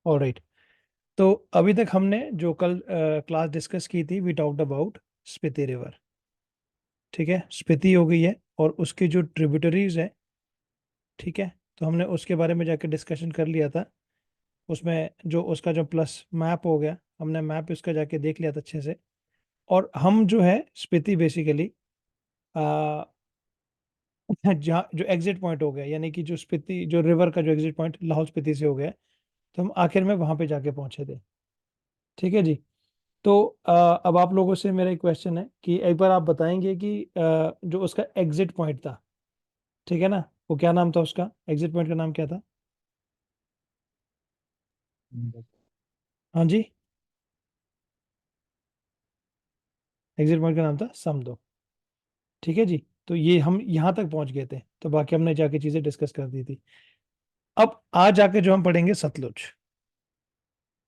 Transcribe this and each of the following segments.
Alright. तो अभी तक हमने जो कल क्लास डिस्कस की थी, we talked about Spiti river. ठीक है, स्पीति हो गई है और उसकी जो ट्रिब्यूटरीज है, ठीक है, तो हमने उसके बारे में जाके डिस्कशन कर लिया था। उसमें जो उसका जो प्लस मैप हो गया, हमने मैप उसका जाके देख लिया था अच्छे से। और हम जो है स्पीति बेसिकली जहाँ जो एग्जिट पॉइंट हो गया, यानी कि जो स्पीति जो रिवर का जो एग्जिट पॉइंट लाहौल स्पीति से हो गया, तो हम आखिर में वहां पे जाके पहुंचे थे। ठीक है जी। तो अब आप लोगों से मेरा एक क्वेश्चन है कि एक बार आप बताएंगे कि जो उसका एग्जिट पॉइंट था, ठीक है ना, वो क्या नाम था, उसका एग्जिट पॉइंट का नाम क्या था? हाँ जी, एग्जिट पॉइंट का नाम था समदो। ठीक है जी। तो ये हम यहाँ तक पहुंच गए थे, तो बाकी हमने जाके चीजें डिस्कस कर दी थी। अब आज जाके जो हम पढ़ेंगे सतलुज।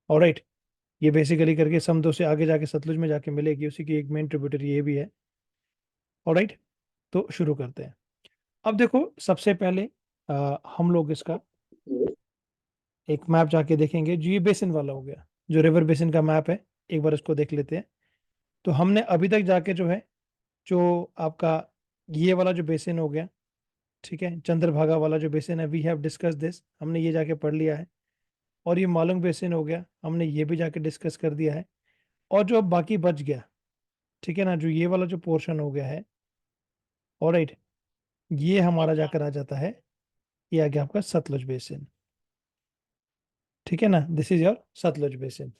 ऑलराइट। ये बेसिकली करके समदो से आगे जाके सतलुज में जाके मिलेगी, उसी की एक मेन ट्रिब्यूटरी ये भी है। ऑलराइट। तो शुरू करते हैं। अब देखो, सबसे पहले हम लोग इसका एक मैप जाके देखेंगे, जो ये बेसिन वाला हो गया, जो रिवर बेसिन का मैप है, एक बार इसको देख लेते हैं। तो हमने अभी तक जाके जो है, जो आपका ये वाला जो बेसिन हो गया, ठीक है, चंद्रभागा वाला जो बेसिन है, वी हैव डिस्कस दिस, हमने ये जाके पढ़ लिया है। और ये मालूंग बेसिन हो गया, हमने ये भी जाके डिस्कस कर दिया है। और जो अब बाकी बच गया, ठीक है ना, जो ये वाला जो पोर्शन हो गया है, ऑलराइट, ये हमारा जाकर आ जाता है, ये आ गया आपका सतलुज बेसिन। ठीक है ना, this is your Sutlej basin.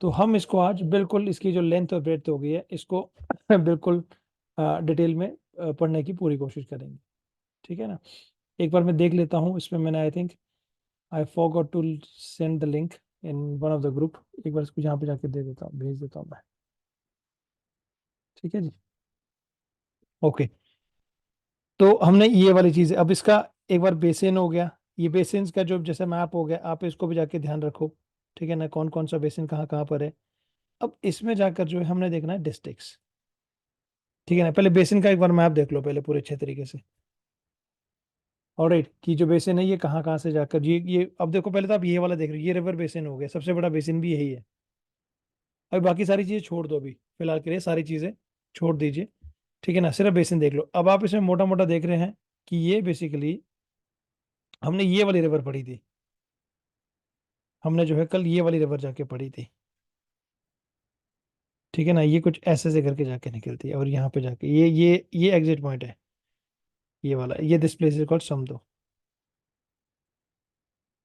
तो हम इसको आज बिल्कुल इसकी जो लेंथ और ब्रेड्थ हो गई है, इसको बिल्कुल डिटेल में पढ़ने की पूरी कोशिश करेंगे। ठीक है ना। एक बार मैं देख लेता हूँ, इसमें मैंने I think I forgot to send the link in one of the group. एक बार इसको यहाँ पे जाके दे देता हूँ, भेज देता हूँ मैं। ठीक है जी। ओके। तो हमने ये वाली चीज़, अब इसका एक बार बेसिन हो गया, ये बेसिन का जो जैसे मैप हो गया, आप इसको भी जाके ध्यान रखो। ठीक है ना, कौन कौन सा बेसिन कहाँ कहाँ पर है। अब इसमें जाकर जो है हमने देखना है डिस्ट्रिक्ट्स। ठीक है ना, पहले बेसिन का एक बार मैप देख लो पहले पूरे अच्छे तरीके से। ऑलराइट, कि जो बेसिन है ये कहाँ कहाँ से जाकर, ये अब देखो, पहले तो आप ये वाला देख रहे हो, ये रिवर बेसिन हो गया, सबसे बड़ा बेसिन भी यही है। अब बाकी सारी चीजें छोड़ दो, अभी फिलहाल के लिए सारी चीजें छोड़ दीजिए। ठीक है ना, सिर्फ बेसिन देख लो। अब आप इसमें मोटा मोटा देख रहे हैं कि ये बेसिकली हमने ये वाली रिवर पढ़ी थी, हमने जो है कल ये वाली रिवर जाके पढ़ी थी। ठीक है ना, ये कुछ ऐसे से करके जाके निकलती है और यहाँ पे जाके ये एग्जिट पॉइंट है, ये वाला, ये this place is called Samdo.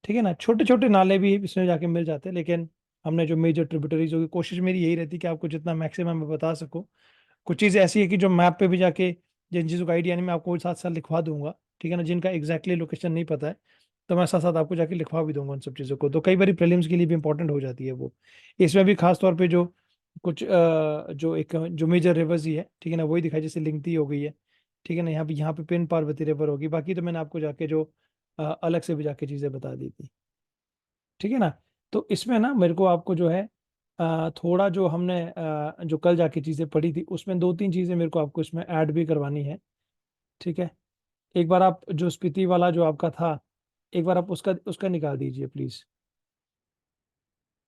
ठीक है ना, छोटे छोटे नाले भी इसमें जाके मिल जाते हैं, लेकिन हमने जो मेजर ट्रिब्यूटरीज होगी, कोशिश मेरी यही रहती है कि आपको जितना मैक्सिमम मैं बता सकूं। कुछ चीज़ ऐसी है कि जो मैप पे भी जाके, जिन चीज़ों का आइडिया नहीं, मैं आपको साथ साथ लिखवा दूंगा। ठीक है ना, जिनका एग्जैक्टली लोकेशन नहीं पता है, तो मैं साथ साथ आपको जाके लिखवा भी दूंगा उन सब चीज़ों को, तो कई बार प्रीलिम्स के लिए भी इंपॉर्टेंट हो जाती है वो। इसमें भी खास तौर पे जो कुछ जो एक जो मेजर रिवर्स ही है, ठीक है ना, वही दिखाई, जैसे लिंगती हो गई है। ठीक है ना, यहाँ पे पिन पार्वती रिवर होगी, बाकी तो मैंने आपको जाके जो अलग से भी जाके चीज़ें बता दी थी। ठीक है ना। तो इसमें ना मेरे को आपको जो है थोड़ा जो हमने जो कल जाके चीज़ें पढ़ी थी, उसमें दो तीन चीज़ें मेरे को आपको इसमें ऐड भी करवानी है। ठीक है। एक बार आप जो स्पीति वाला जो आपका था, एक बार आप उसका उसका निकाल दीजिए प्लीज।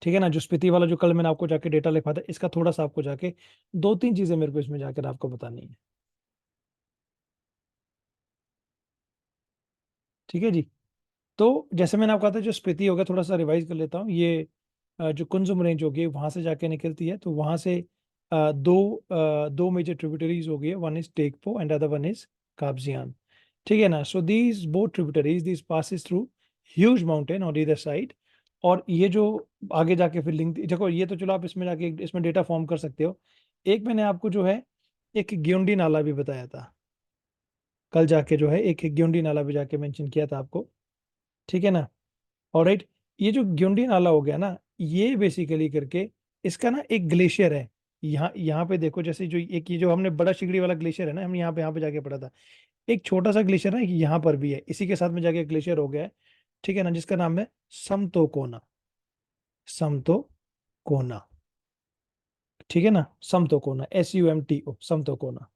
ठीक है ना, जो स्पीति वाला जो कल मैंने आपको जाके डेटा लिखा था, इसका थोड़ा सा आपको जाके दो तीन चीजें मेरे को इसमें जाकर आपको बतानी है। ठीक है जी। तो जैसे मैंने आपको कहा था, जो स्पीति हो गया, थोड़ा सा रिवाइज कर लेता हूँ, ये जो कुंजुम रेंज होगी वहां से जाके निकलती है, तो वहां से दो मेजर ट्रिब्यूटरीज हो गई है, वन इज टेकपो एंड अदर वन इज काबजियान। ठीक है ना, so these both tributaries this passes through huge mountain on either side. और ये जो आगे जाके फिर लिंक, देखो ये तो चलो आप इसमें जाके इसमें डेटा फॉर्म कर सकते हो। एक मैंने आपको जो है एक ग्योंडी नाला भी बताया था कल जाके, जो है एक ग्योंडी नाला भी जाके मेंशन किया था आपको। ठीक है ना। ऑलराइट। ये जो ग्योंडी नाला हो गया ना, ये बेसिकली करके इसका ना एक ग्लेशियर है। यहाँ पे देखो, जैसे जो एक ये जो हमने बड़ा शिगड़ी वाला ग्लेशियर है ना, हमने यहाँ पे जाके पढ़ा था। एक छोटा सा ग्लेशियर है यहाँ पर भी है, इसी के साथ में जाके ग्लेशियर हो गया है। ठीक है ना, जिसका नाम है समतोकोना। समतोकोना। ठीक है ना, समतोकोना, SUMTO, समतोकोना।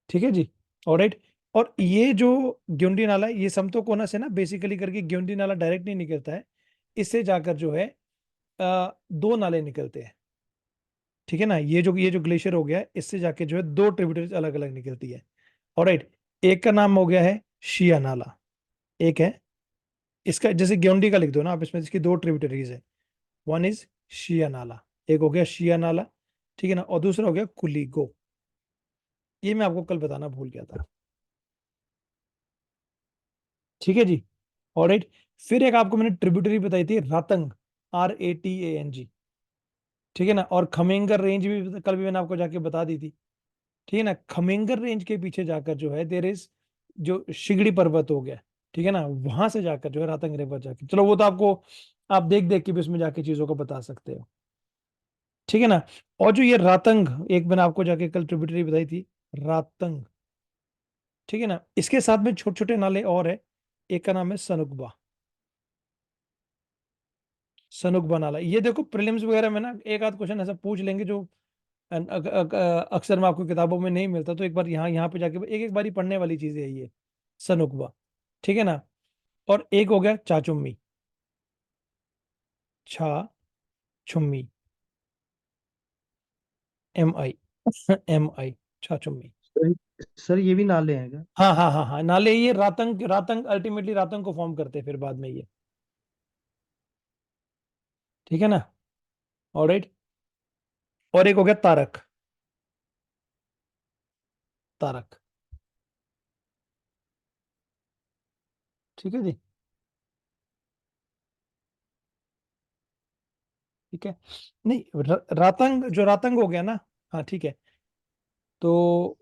ठीक है जी। ऑलराइट। और ये जो ग्योंडी नाला है, ये समतोकोना से ना बेसिकली करके ग्योंडी नाला डायरेक्ट नहीं निकलता है, इससे जाकर जो है दो नाले निकलते हैं। ठीक है ना, ये जो ग्लेशियर हो गया है, इससे जाके जो है दो ट्रिब्यूटरीज अलग अलग निकलती है। ऑलराइट, एक का नाम हो गया है शिया नाला, एक है इसका, जैसे ग्योंडी का लिख दो ना आप, इसमें इसकी दो ट्रिब्यूटरीज है। वन इज शिया नाला, एक हो गया शिया नाला, ठीक है ना, और दूसरा हो गया कुलीगो। ये मैं आपको कल बताना भूल गया था। ठीक है जी। ऑलराइट, फिर एक आपको मैंने ट्रिब्यूटरी बताई थी, रातंग, RATANG। ठीक है ना, और खमेंगर रेंज भी कल भी मैंने आपको जाके बता दी थी। ठीक है ना, खमेंगर रेंज के पीछे जाकर जो है देर इज जो शिगड़ी पर्वत हो गया, ठीक है ना, वहां से जाकर जो है रातंग रिवर जाके, चलो वो तो आपको आप देख देख के भी उसमें जाके चीजों को बता सकते हो। ठीक है ना, और जो ये रातंग, एक मैंने आपको जाके कल ट्रिब्यूटरी बताई थी, रातंग। ठीक है ना, इसके साथ में छोटे छोटे नाले और है, एक का नाम है सनुकबा। सनुकबा नाला, ये देखो प्रीलिम्स वगैरह में ना एक आध क्वेश्चन ऐसा पूछ लेंगे जो अक्सर में आपको किताबों में नहीं मिलता, तो एक बार यहाँ यहाँ पे जाके एक एक बारी पढ़ने वाली चीज है ये, सनुकबा। ठीक है ना, और एक हो गया चाचुम्मी, छा छुम्मी, MI, MI, छाछुम्मी। सर सर, ये भी नाले हैं क्या? हाँ हाँ हाँ हाँ, नाले ये रातंग, रातंग अल्टीमेटली रातंग को फॉर्म करते हैं फिर बाद में ये। ठीक है ना, ऑलराइट, और एक हो गया तारक, तारक। ठीक है जी। ठीक है, नहीं रातंग, जो रातंग हो गया ना, हाँ ठीक है, तो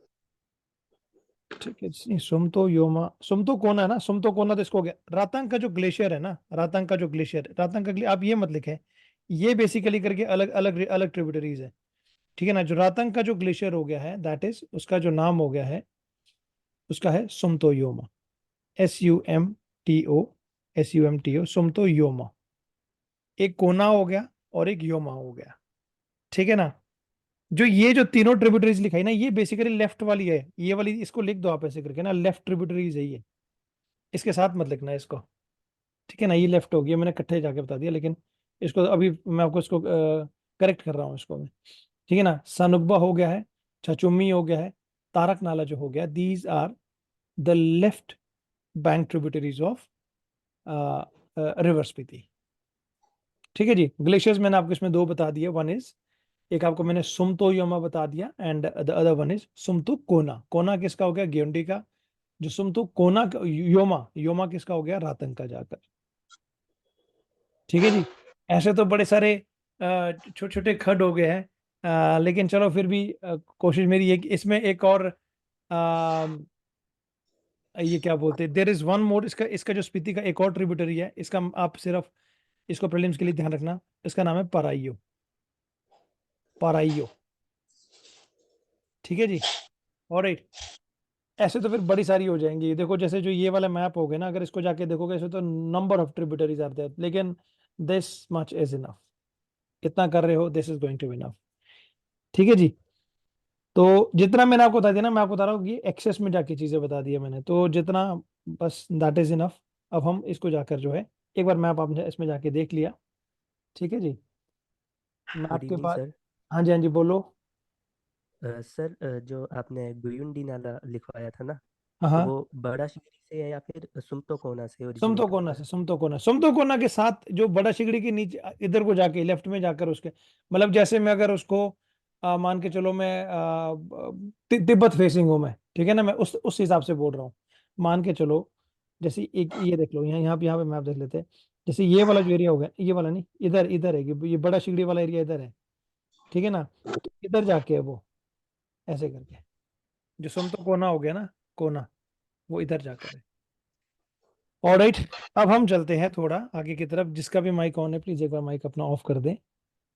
ठीक है, नहीं सुमतो योमा, सुमतो कोना है ना, सुमतो कोना तो इसको हो गया। रातंग का जो ग्लेशियर है ना, रातंग का जो ग्लेशियर, रातंग का आप ये मत लिखें, ये बेसिकली करके अलग अलग अलग ट्रिब्यूटरीज है। ठीक है ना, जो रातंग का जो ग्लेशियर हो गया है, दैट इज उसका जो नाम हो गया है, उसका है सुमतो योमा, SUMTO, SUMTO, सुमतो योमा। एक कोना हो गया और एक योमा हो गया। ठीक है ना, जो ये जो तीनों ट्रिब्यूटरीज लिखाई ना, ये बेसिकली लेफ्ट वाली है, ये वाली इसको लिख दो आप ऐसे करके ना, लेफ्ट ट्रिब्यूटरीज है ये, इसके साथ मत लिखना इसको। ठीक है ना, ये लेफ्ट हो गया, मैंने इकट्ठे जाके बता दिया, लेकिन इसको अभी मैं आपको इसको करेक्ट कर रहा हूँ इसको मैं। ठीक है ना, सनुकबा हो गया है, छचुम्मी हो गया है, तारक नाला जो हो गया, these are the left bank tributaries of river Spiti. ठीक है जी, ग्लेशियर्स मैंने आपको इसमें दो बता दिए, वन इज, एक आपको मैंने सुमतो योमा बता दिया, and the other one is सुमतो कोना। कोना किसका हो गया, ग्योंडी का। जो सुमतो कोना योमा, योमा किसका हो गया, रातंग का जाकर। ठीक है जी, ऐसे तो बड़े सारे छोटे छोटे खड हो गए हैं, लेकिन चलो फिर भी कोशिश मेरी है कि इसमें एक और ये क्या बोलते हैं, देर इज वन मोर, इसका इसका जो स्पीति का एक और ट्रिब्यूटरी है, इसका आप सिर्फ इसको प्रीलिम्स के लिए ध्यान रखना, इसका नाम है पराइयो, पराइयो। ठीक है जी, ऑलराइट। ऐसे तो फिर बड़ी सारी हो जाएंगी, देखो जैसे जो ये वाला मैप हो गया ना, अगर इसको जाके देखोगे ऐसे तो नंबर ऑफ ट्रिब्यूटरीज आते हैं, लेकिन दिस मच इज इनफ, इतना कर रहे हो, this is going to enough. ठीक है जी, तो जितना मैंने आपको बता दिया ना, मैं आपको बता रहा हूँ कि एक्सेस में जाके चीजें बता दी है मैंने, तो जितना, बस दैट इज इनफ। अब हम इसको जाकर जो है, एक बार मैप आपने इसमें जाके देख लिया। ठीक है जी, मैप गुड के इवनिंग बाद, सर। हाँ जी हाँ जी बोलो। सर, जो आपने गुयुंडी नाला लिखवाया था ना, हाँ तो हाँ, वो बड़ा शिगरी से है या फिर सुमतो कोना से ओरिजिनेट समतोकोना होता से, है? समतोकोना, समतोकोना के साथ जो बड़ा शिगड़ी के नीचे इधर को जाके लेफ्ट में जाकर उसके, मतलब जैसे मैं अगर उसको मान के चलो मैं तिब्बत फेसिंग हूँ मैं, ठीक है ना, मैं उस हिसाब से बोल रहा हूँ। मान के चलो, जैसे एक ये देख लो, यहाँ पे मैप देख लेते हैं। जैसे ये वाला जो एरिया हो गया, ये वाला नहीं, इधर इधर है, ये बड़ा शिगड़ी वाला एरिया इधर है। ठीक है ना, तो इधर जाके है वो, ऐसे करके, जो समतोकोना हो गया ना, कोना, वो इधर जाकर है। ऑलराइट, अब हम चलते हैं थोड़ा आगे की तरफ, जिसका भी माइक ऑन है प्लीज एक बार माइक अपना ऑफ कर दें।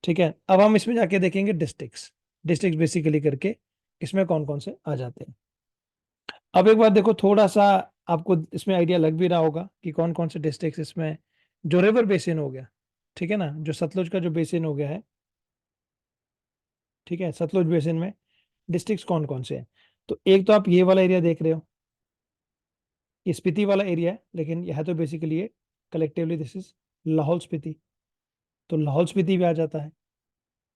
ठीक है, अब हम इसमें जाके देखेंगे डिस्ट्रिक्ट्स, डिस्ट्रिक्ट बेसिकली करके इसमें कौन कौन से आ जाते हैं। अब एक बार देखो, थोड़ा सा आपको इसमें आइडिया लग भी रहा होगा कि कौन कौन से डिस्ट्रिक्ट्स इसमें, जो रिवर बेसिन हो गया, ठीक है ना, जो सतलुज का जो बेसिन हो गया है, ठीक है, सतलुज बेसिन में डिस्ट्रिक्ट्स कौन कौन से हैं। तो एक तो आप ये वाला एरिया देख रहे हो, ये स्पीति वाला एरिया है, लेकिन यह है तो बेसिकली ये collectively this is Lahaul Spiti. तो लाहौल स्पीति भी आ जाता है,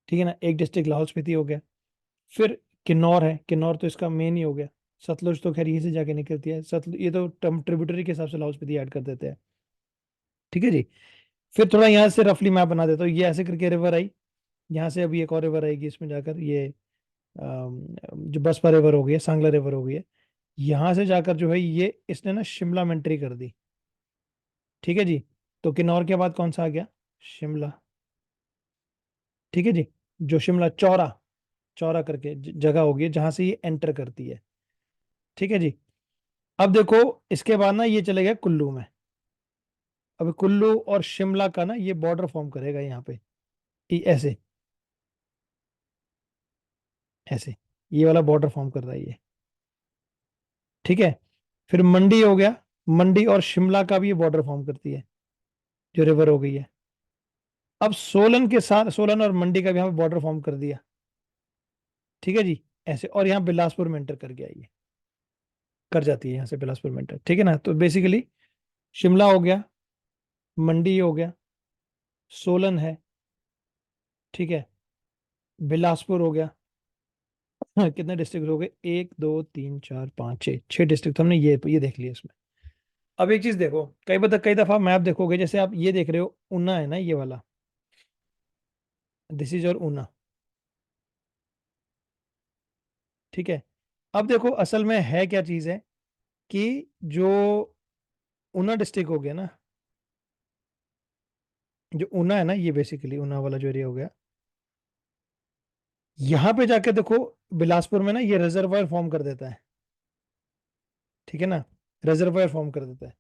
ठीक है ना, एक डिस्ट्रिक्ट लाहौल स्पीति हो गया। फिर किन्नौर है, किन्नौर तो इसका मेन ही हो गया। सतलुज तो खैर यहीं से जाके निकलती है, सतलुज ये तो ट्रिब्यूटरी के हिसाब से लाहौल स्पीति ऐड कर देते हैं, ठीक है जी। फिर थोड़ा यहाँ से रफली मैप बना देता हूँ, ये ऐसे करके रिवर आई, यहाँ से अभी एक और रिवर आएगी इसमें जाकर, ये जो बसपा रिवर हो गई है, सांगला रिवर हो गई है, यहाँ से जाकर जो है ये इसने ना शिमला में एंट्री कर दी, ठीक है जी। तो किन्नौर के बाद कौन सा आ गया, शिमला, ठीक है जी। जो शिमला चौरा, चौरा करके जगह होगी जहां से ये एंटर करती है, ठीक है जी। अब देखो इसके बाद ना ये चले गए कुल्लू में। अब कुल्लू और शिमला का ना ये बॉर्डर फॉर्म करेगा यहाँ पे, ऐसे, ऐसे ये वाला बॉर्डर फॉर्म कर रहा है ये, ठीक है। फिर मंडी हो गया, मंडी और शिमला का भी ये बॉर्डर फॉर्म करती है, जो रिवर हो गई है। अब सोलन के साथ, सोलन और मंडी का भी यहाँ पे बॉर्डर फॉर्म कर दिया, ठीक है जी, ऐसे। और यहाँ बिलासपुर में एंटर कर गया ये, कर जाती है यहाँ से बिलासपुर में एंटर, ठीक है ना। तो बेसिकली शिमला हो गया, मंडी हो गया, सोलन है, ठीक है, बिलासपुर हो गया। हाँ, कितने डिस्ट्रिक्ट हो गए, 1 2 3 4 5 6, 6 डिस्ट्रिक्ट हमने ये देख लिया इसमें। अब एक चीज देखो, कई दफा मैप देखोगे, जैसे आप ये देख रहे हो ऊना है ना ये वाला, दिस इज और ऊना, ठीक है। अब देखो असल में है क्या चीज है, कि जो ऊना डिस्ट्रिक्ट हो गया ना, जो ऊना है ना, ये बेसिकली ऊना वाला जो एरिया हो गया, यहाँ पे जाके देखो बिलासपुर में ना ये रिजर्वायर फॉर्म कर देता है, ठीक है ना, रिजर्वायर फॉर्म कर देता है।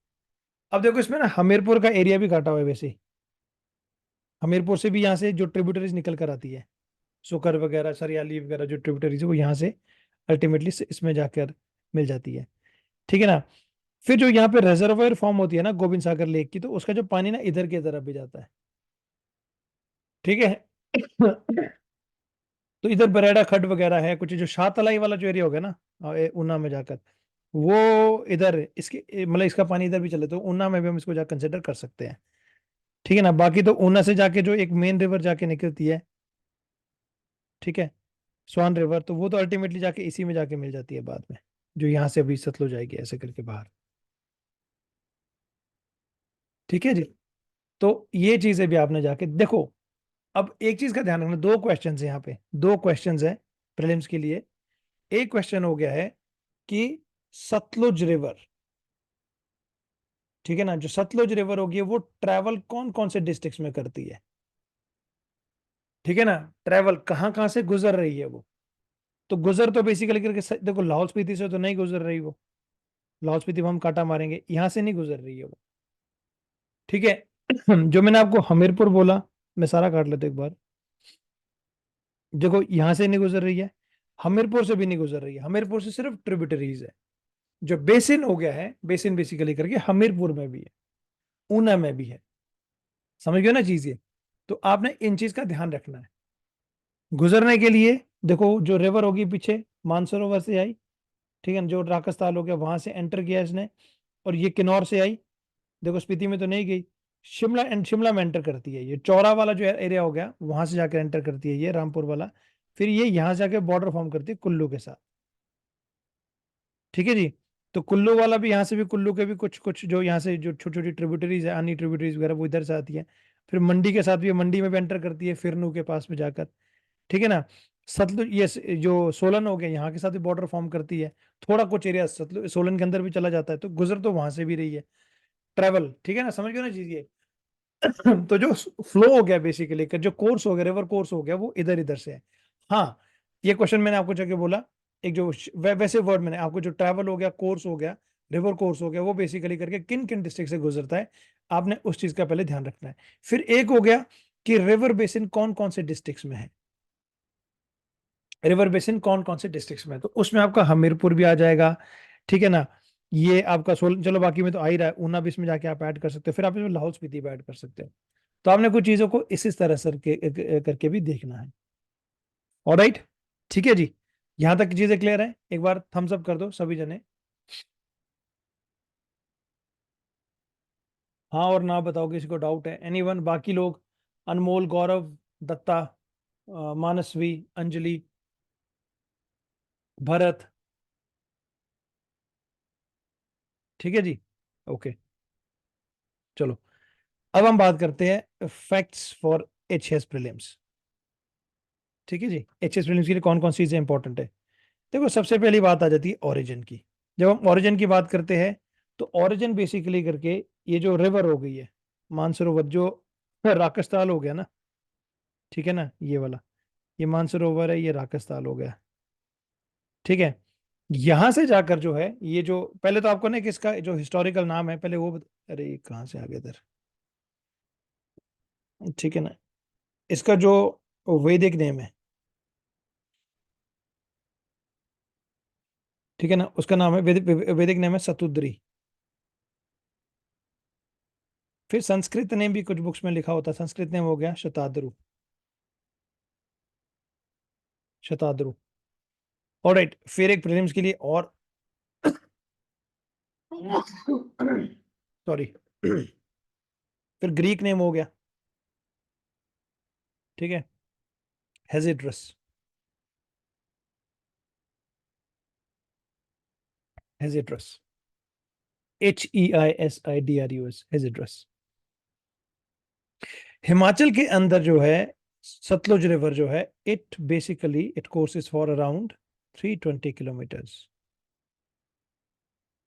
अब देखो इसमें ना हमीरपुर का एरिया भी काटा हुआ है वैसे, हमीरपुर से भी यहाँ से जो ट्रिब्यूटरीज निकल कर आती है, सुकर वगैरह सरियाली वगैरह जो ट्रिब्यूटरीज है वो यहाँ से अल्टीमेटली इसमें जाकर मिल जाती है, ठीक है ना। फिर जो यहाँ पे रिजर्वायर फॉर्म होती है ना गोविंद सागर लेक की, तो उसका जो पानी ना इधर की तरफ भी जाता है, ठीक है। तो इधर बरेड़ा खड्ड वगैरह है कुछ, जो शाहतलाई वाला जो एरिया हो गया ना, ऊना में जाकर, वो इधर इसके मतलब इसका पानी इधर भी चले, तो ऊना में भी हम इसको जा कंसिडर कर सकते हैं, ठीक है ना। बाकी तो ऊना से जाके जो एक मेन रिवर जाके निकलती है, ठीक है, स्वान रिवर, तो वो तो अल्टीमेटली जाके इसी में जाके मिल जाती है बाद में, जो यहाँ से अभी सतलुज जाएगी ऐसे करके बाहर, ठीक है जी। तो ये चीजें भी आपने जाके देखो। अब एक चीज का ध्यान रखना, दो क्वेश्चन है यहाँ पे, दो क्वेश्चन है प्रीलिम्स के लिए। एक क्वेश्चन हो गया है कि सतलुज रिवर, ठीक है ना, जो सतलुज रिवर होगी वो ट्रैवल कौन कौन से डिस्ट्रिक्ट्स में करती है, ठीक है ना, ट्रैवल कहाँ कहाँ से गुजर रही है वो। तो गुजर तो बेसिकली करके देखो लाहौल स्पीति से तो नहीं गुजर रही वो, लाहौल स्पीति में हम कांटा मारेंगे, यहां से नहीं गुजर रही है वो, ठीक है। जो मैंने आपको हमीरपुर बोला, मैं सारा काट लेता हूं एक बार, देखो यहां से नहीं गुजर रही है, हमीरपुर से भी नहीं गुजर रही है, हमीरपुर से सिर्फ ट्रिब्यूटरीज है। जो बेसिन हो गया है, बेसिन बेसिकली करके हमीरपुर में भी है, ऊना में भी है, समझ गए ना चीज ये। तो आपने इन चीज का ध्यान रखना है गुजरने के लिए। देखो जो रिवर होगी पीछे मानसरोवर से आई, ठीक है ना, जो राकस्ताल हो गया वहां से एंटर किया इसने, और ये किन्नौर से आई, देखो स्पीति में तो नहीं गई, शिमला एंड शिमला में एंटर करती है, ये चौरा वाला जो एरिया हो गया वहां से जाकर एंटर करती है ये रामपुर वाला। फिर ये यहां से जाकर बॉर्डर फॉर्म करती है कुल्लू के साथ, ठीक है जी। तो कुल्लू वाला भी, यहाँ से भी कुल्लू के भी कुछ कुछ जो यहाँ से जो छोटी छोटी ट्रिब्यूटरीज है, अन्य ट्रिब्यूटरीज वगैरह वो इधर से आती है। फिर मंडी के साथ भी, मंडी में भी एंटर करती है फिरनू के पास में जाकर, ठीक है ना। सतलुज ये जो सोलन हो गया यहाँ के साथ भी बॉर्डर फॉर्म करती है, थोड़ा कुछ एरिया सतलुज सोलन के अंदर भी चला जाता है, तो गुजर तो वहां से भी रही है, ट्रेवल, ठीक है ना, समझ गए ना चीज ये। तो जो फ्लो हो गया बेसिकली, जो कोर्स हो गया, रिवर कोर्स हो गया, वो इधर इधर से है। हाँ, ये क्वेश्चन मैंने आपको जगह बोला, एक जो वैसे वर्ड मैंने आपको, जो ट्रैवल हो गया, कोर्स हो गया, रिवर कोर्स हो गया, वो बेसिकली करके किन किन डिस्ट्रिक्ट से गुजरता है, आपने उस चीज का पहले ध्यान रखना है। फिर एक हो गया कि रिवर बेसिन कौन कौन से डिस्ट्रिक्ट्स में है, रिवर बेसिन कौन कौन से डिस्ट्रिक्ट्स में है, तो उसमें आपका हमीरपुर भी आ जाएगा, ठीक है ना। ये आपका सोल, चलो बाकी में तो आ ही रहा है, ऊना भी इसमें जाके आप ऐड कर सकते हो, फिर आप इसमें लाहौल स्पीति भी ऐड कर सकते हो। तो आपने कुछ चीजों को इस तरह से करके भी देखना है, ऑलराइट, ठीक है जी। यहां तक चीजें क्लियर है, एक बार थम्स अप कर दो सभी जने। हाँ और ना बताओ, किसी को डाउट है? एनीवन? बाकी लोग? अनमोल, गौरव, दत्ता, मानसवी, अंजलि, भरत। ठीक है जी। ओके, चलो अब हम बात करते हैं facts for H S prelims. ठीक है जी, एच एस प्रीलिम्स के लिए कौन कौन सी चीजें इंपॉर्टेंट है? देखो, सबसे पहली बात आ जाती है ओरिजिन की। जब हम ओरिजिन की बात करते हैं तो ओरिजिन बेसिकली करके ये जो रिवर हो गई है, मानसरोवर जो राकस्थाल हो गया ना, ठीक है ना, ये वाला, ये मानसरोवर है, ये राकस्थाल हो गया। ठीक है, यहां से जाकर जो है ये जो, पहले तो आपको ना कि इसका जो हिस्टोरिकल नाम है पहले वो अरे ये कहाँ से आ गया इधर? ठीक है ना, इसका जो वैदिक नेम है, ठीक है ना, उसका नाम है वैदिक नेम है शतुद्री। फिर संस्कृत नेम भी कुछ बुक्स में लिखा होता है, संस्कृत नेम हो गया शताद्रु। शताद्रु। ऑलराइट, फिर एक प्रीलिम्स के लिए और सॉरी फिर ग्रीक नेम हो गया, ठीक है, हेजिड्रस। हेजिड्रस, HEISIDRUS, हेजिड्रस। हिमाचल के अंदर जो है सतलुज रिवर जो है, it basically it courses for around 320 kilometres.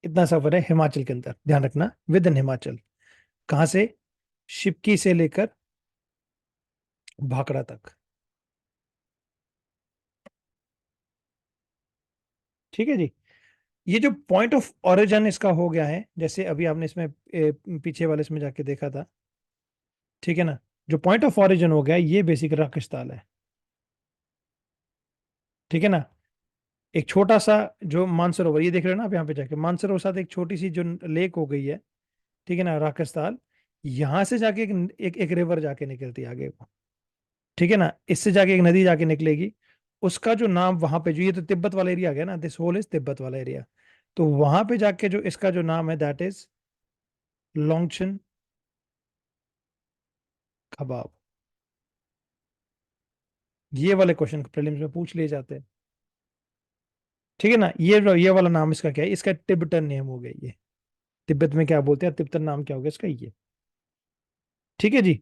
इतना सफर है हिमाचल के अंदर, ध्यान रखना, विद इन हिमाचल। कहां से? शिपकी से लेकर भाखड़ा तक। ठीक है जी। ये जो पॉइंट ऑफ ओरिजिन इसका हो गया है, जैसे अभी आपने इसमें पीछे वाले इसमें जाके देखा था, ठीक है ना, जो पॉइंट ऑफ ओरिजिन हो गया ये बेसिक राकेश ताल है। ठीक है ना, एक छोटा सा जो मानसरोवर, ये देख रहे हो ना आप यहाँ पे जाके, मानसरोवर साथ एक छोटी सी जो लेक हो गई है, ठीक है ना, राकेश ताल। यहां से जाके एक रिवर जाके निकलती है आगे को, ठीक है ना, इससे जाके एक नदी जाके निकलेगी। उसका जो नाम वहां पे, जो ये तो तिब्बत वाला एरिया आ गया ना, दिस होल इज तिब्बत वाला एरिया। तो वहां पे जाके जो इसका जो नाम है दैट इज लोंगचन खबाब। ये वाले क्वेश्चन प्रीलिम्स में पूछ लिए जाते हैं। ठीक है ना, ये वाला नाम इसका क्या है? इसका तिब्बतन नेम हो गया ये। तिब्बत में क्या बोलते हैं, तिब्बतन नाम क्या हो गया इसका ये। ठीक है जी।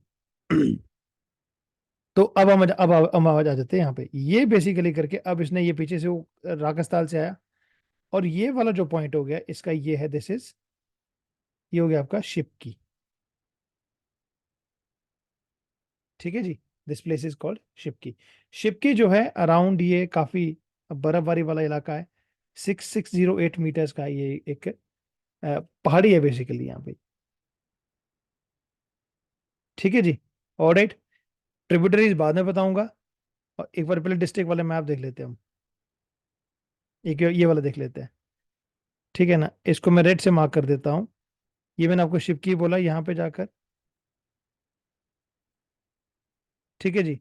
तो अब हम आवाज आ जाते हैं यहाँ पे, ये बेसिकली करके अब इसने ये पीछे से वो राजस्थान से आया, और ये वाला जो पॉइंट हो गया इसका ये है, दिस इज, ये हो गया आपका शिप की। ठीक है जी, this place is called Shipki. Shipki जो है अराउंड ये काफी बर्फबारी वाला इलाका है। 6608 मीटर्स का ये एक पहाड़ी है बेसिकली यहाँ पे। ठीक है जी। ऑलराइट, ट्रिब्यूटरीज बाद में बताऊंगा, और एक बार पहले डिस्ट्रिक्ट वाले मैप देख लेते हैं हम। एक ये वाला देख लेते हैं। ठीक है ना, इसको मैं रेड से मार्क कर देता हूँ। ये मैंने आपको शिव की बोला यहाँ पे जाकर। ठीक है जी,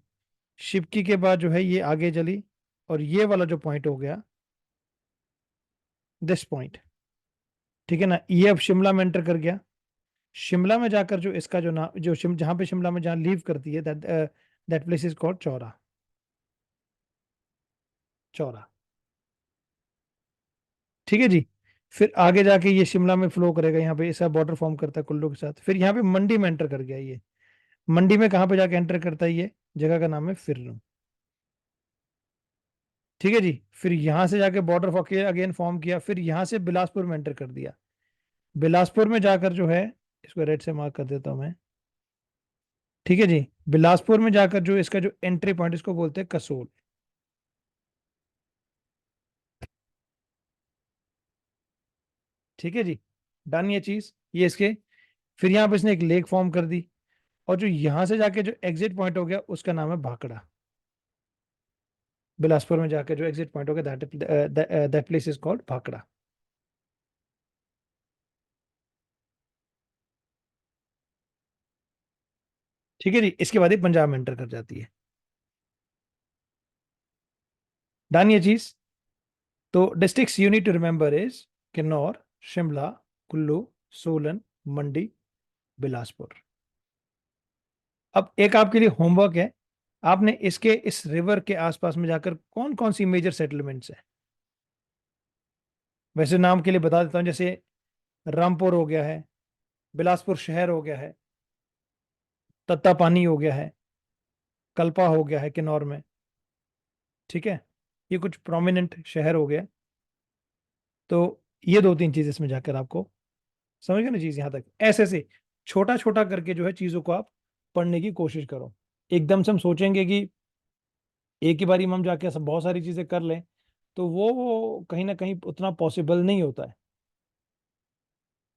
शिवकी के बाद जो है ये आगे चली, और ये वाला जो पॉइंट हो गया, दिस पॉइंट, ठीक है ना, ये अब शिमला में एंटर कर गया। शिमला में जाकर जो इसका जो नाम, जो जहां पे शिमला में जहां लीव करती है, that that place is called Chaura. Chaura. ठीक है जी। फिर आगे जाके ये शिमला में फ्लो करेगा, यहाँ पे ऐसा बॉर्डर फॉर्म करता है कुल्लू के साथ। फिर यहाँ पे मंडी में एंटर कर गया ये। मंडी में कहाँ पे जाके एंटर करता है ये? जगह का नाम है फिरनू। ठीक है जी। फिर यहां से जाके बॉर्डर अगेन फॉर्म किया, फिर यहां से बिलासपुर में एंटर कर दिया। बिलासपुर में जाकर जो है, इसको रेड से मार्क कर देता हूं मैं। ठीक है जी, बिलासपुर में जाकर जो इसका जो एंट्री पॉइंट, इसको बोलते हैं कसोल। ठीक है जी, डन ये चीज, ये इसके। फिर यहाँ पे इसने एक लेक फॉर्म कर दी, और जो यहां से जाके जो एग्जिट पॉइंट हो गया उसका नाम है भाखड़ा। बिलासपुर में जाकर जो एग्जिट पॉइंट हो गया, that place is called Bhakra. ठीक है जी, इसके बाद ही पंजाब में एंटर कर जाती है। डन ये चीज। तो districts you need to remember is Kinnaur, Shimla, Kullu, Solan, Mandi, Bilaspur. अब एक आपके लिए होमवर्क है, आपने इसके इस रिवर के आसपास में जाकर कौन कौन सी मेजर सेटलमेंट्स है, वैसे नाम के लिए बता देता हूँ, जैसे रामपुर हो गया है, बिलासपुर शहर हो गया है, तत्तापानी हो गया है, कल्पा हो गया है किन्नौर में। ठीक है, ये कुछ प्रोमिनेंट शहर हो गया। तो ये दो तीन चीज इसमें जाकर आपको समझ गए ना चीज, यहां तक ऐसे से छोटा छोटा करके जो है चीजों को आप पढ़ने की कोशिश करो। एकदम से हम सोचेंगे कि एक ही बारी में हम जाके सब बहुत सारी चीजें कर लें, तो वो कहीं ना कहीं उतना पॉसिबल नहीं होता है।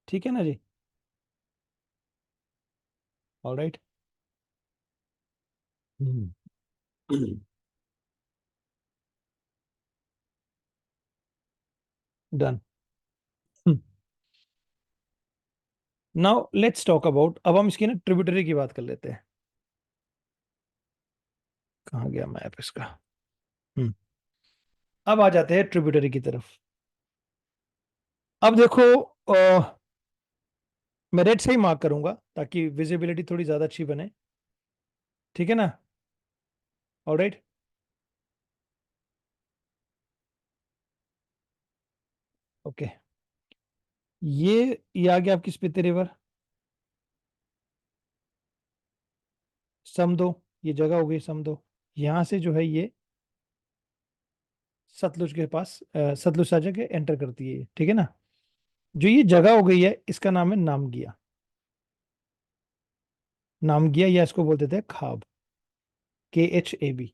ठीक है ना जी। Alright. Done. Now let's talk about, अब हम इसकी ना ट्रिब्यूटरी की बात कर लेते हैं। कहाँ गया मैप इसका। हम्म अब आ जाते हैं ट्रिब्यूटरी की तरफ। अब देखो, मैं रेड से ही मार्क करूंगा ताकि विजिबिलिटी थोड़ी ज्यादा अच्छी बने। ठीक है ना। ऑलराइट। ओके, ये आ गया आपकी स्पीति रिवर, समदो, ये जगह हो गई समदो। यहां से जो है ये सतलुज के पास, सतलुज सागर के एंटर करती है ये, ठीक है ना। जो ये जगह हो गई है इसका नाम है नामगिया। नामगिया, या इसको बोलते थे खाब, KHAB,